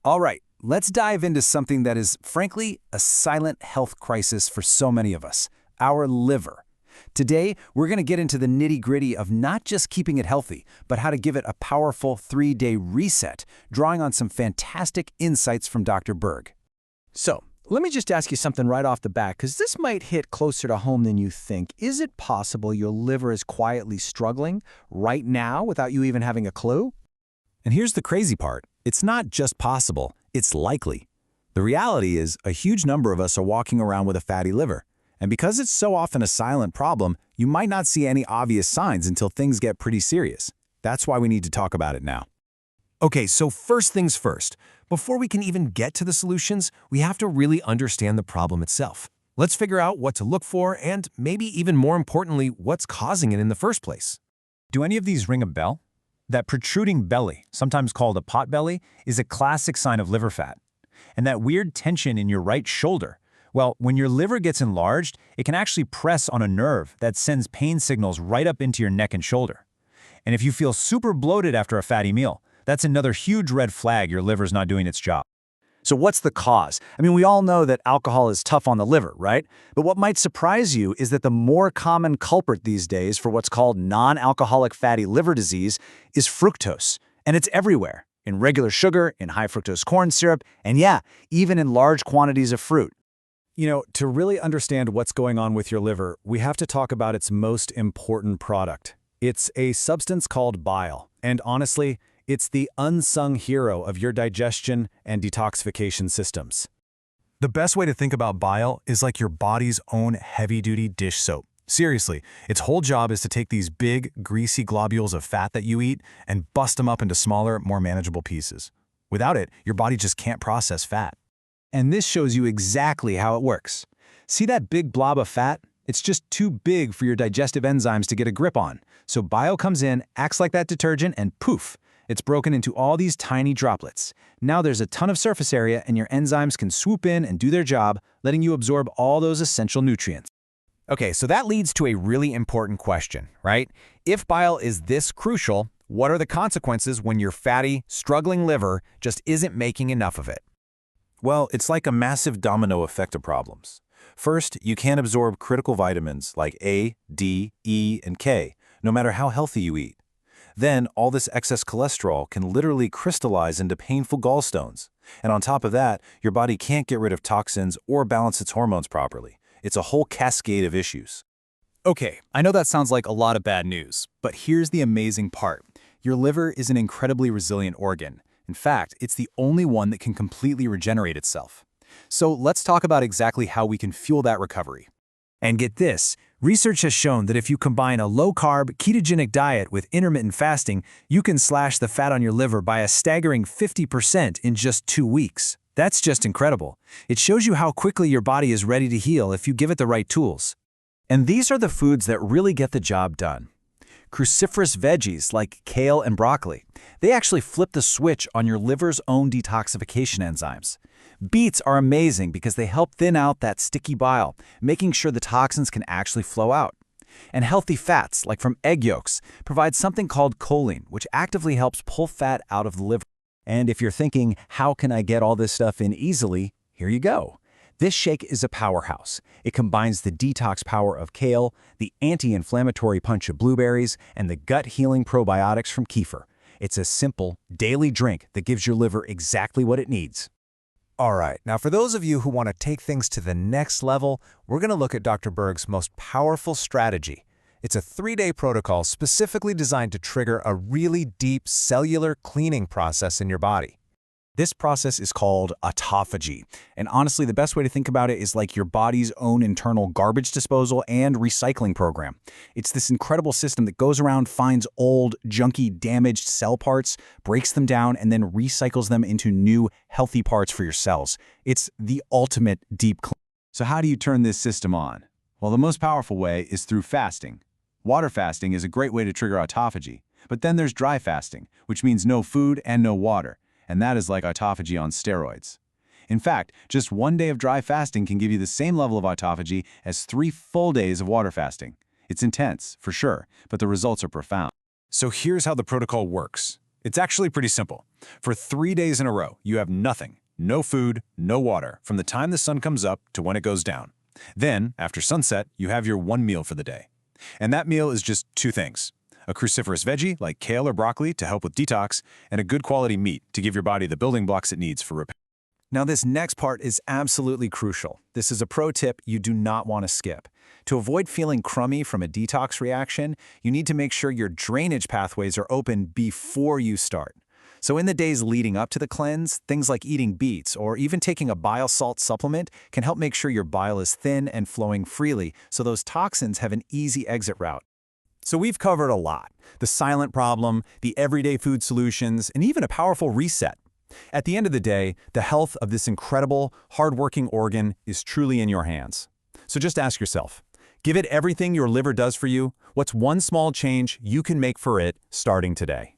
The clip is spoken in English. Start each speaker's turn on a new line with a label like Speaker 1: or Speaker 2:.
Speaker 1: All right, let's dive into something that is, frankly, a silent health crisis for so many of us, our liver. Today, we're going to get into the nitty-gritty of not just keeping it healthy, but how to give it a powerful 3-day reset, drawing on some fantastic insights from Dr. Berg.
Speaker 2: So, let me just ask you something right off the bat, because this might hit closer to home than you think. Is it possible your liver is quietly struggling right now without you even having a clue?
Speaker 3: And here's the crazy part. It's not just possible, it's likely. The reality is, a huge number of us are walking around with a fatty liver. And because it's so often a silent problem, you might not see any obvious signs until things get pretty serious. That's why we need to talk about it now.
Speaker 4: Okay, so first things first. Before we can even get to the solutions, we have to really understand the problem itself. Let's figure out what to look for and, maybe even more importantly, what's causing it in the first place.
Speaker 3: Do any of these ring a bell? That protruding belly, sometimes called a pot belly, is a classic sign of liver fat. And that weird tension in your right shoulder, well, when your liver gets enlarged, it can actually press on a nerve that sends pain signals right up into your neck and shoulder. And if you feel super bloated after a fatty meal, that's another huge red flag your liver's not doing its job.
Speaker 1: So what's the cause? I mean, we all know that alcohol is tough on the liver, right? But what might surprise you is that the more common culprit these days for what's called non-alcoholic fatty liver disease is fructose. And it's everywhere, in regular sugar, in high fructose corn syrup, and yeah, even in large quantities of fruit.
Speaker 3: You know, to really understand what's going on with your liver, we have to talk about its most important product. It's a substance called bile, and honestly, it's the unsung hero of your digestion and detoxification systems.
Speaker 4: The best way to think about bile is like your body's own heavy-duty dish soap. Seriously, its whole job is to take these big, greasy globules of fat that you eat and bust them up into smaller, more manageable pieces. Without it, your body just can't process fat.
Speaker 1: And this shows you exactly how it works. See that big blob of fat? It's just too big for your digestive enzymes to get a grip on. So bile comes in, acts like that detergent, and poof, it's broken into all these tiny droplets. Now there's a ton of surface area and your enzymes can swoop in and do their job, letting you absorb all those essential nutrients.
Speaker 5: Okay, so that leads to a really important question, right? If bile is this crucial, what are the consequences when your fatty, struggling liver just isn't making enough of it?
Speaker 3: Well, it's like a massive domino effect of problems. First, you can't absorb critical vitamins like A, D, E, and K, no matter how healthy you eat. Then, all this excess cholesterol can literally crystallize into painful gallstones. And on top of that, your body can't get rid of toxins or balance its hormones properly. It's a whole cascade of issues.
Speaker 1: Okay, I know that sounds like a lot of bad news, but here's the amazing part. Your liver is an incredibly resilient organ. In fact, it's the only one that can completely regenerate itself. So let's talk about exactly how we can fuel that recovery. And get this, research has shown that if you combine a low-carb, ketogenic diet with intermittent fasting, you can slash the fat on your liver by a staggering 50% in just 2 weeks. That's just incredible. It shows you how quickly your body is ready to heal if you give it the right tools. And these are the foods that really get the job done. Cruciferous veggies like kale and broccoli. They actually flip the switch on your liver's own detoxification enzymes. Beets are amazing because they help thin out that sticky bile, making sure the toxins can actually flow out. And healthy fats, like from egg yolks, provide something called choline, which actively helps pull fat out of the liver. And if you're thinking, how can I get all this stuff in easily? Here you go. This shake is a powerhouse. It combines the detox power of kale, the anti-inflammatory punch of blueberries, and the gut-healing probiotics from kefir. It's a simple, daily drink that gives your liver exactly what it needs.
Speaker 5: All right, now for those of you who want to take things to the next level, we're going to look at Dr. Berg's most powerful strategy. It's a 3-day protocol specifically designed to trigger a really deep cellular cleaning process in your body.
Speaker 1: This process is called autophagy, and honestly, the best way to think about it is like your body's own internal garbage disposal and recycling program. It's this incredible system that goes around, finds old, junky, damaged cell parts, breaks them down, and then recycles them into new, healthy parts for your cells. It's the ultimate deep clean. So how do you turn this system on? Well, the most powerful way is through fasting. Water fasting is a great way to trigger autophagy, but then there's dry fasting, which means no food and no water. And that is like autophagy on steroids. In fact, just 1 day of dry fasting can give you the same level of autophagy as 3 full days of water fasting. It's intense, for sure, but the results are profound.
Speaker 5: So here's how the protocol works.
Speaker 1: It's actually pretty simple. For 3 days in a row, you have nothing, no food, no water, from the time the sun comes up to when it goes down. Then, after sunset, you have your one meal for the day. And that meal is just two things: a cruciferous veggie like kale or broccoli to help with detox, and a good quality meat to give your body the building blocks it needs for repair.
Speaker 2: Now this next part is absolutely crucial. This is a pro tip you do not want to skip. To avoid feeling crummy from a detox reaction, you need to make sure your drainage pathways are open before you start. So in the days leading up to the cleanse, things like eating beets or even taking a bile salt supplement can help make sure your bile is thin and flowing freely so those toxins have an easy exit route.
Speaker 1: So we've covered a lot: the silent problem, the everyday food solutions, and even a powerful reset. At the end of the day, the health of this incredible, hardworking organ is truly in your hands. So just ask yourself, give it everything your liver does for you. What's one small change you can make for it starting today?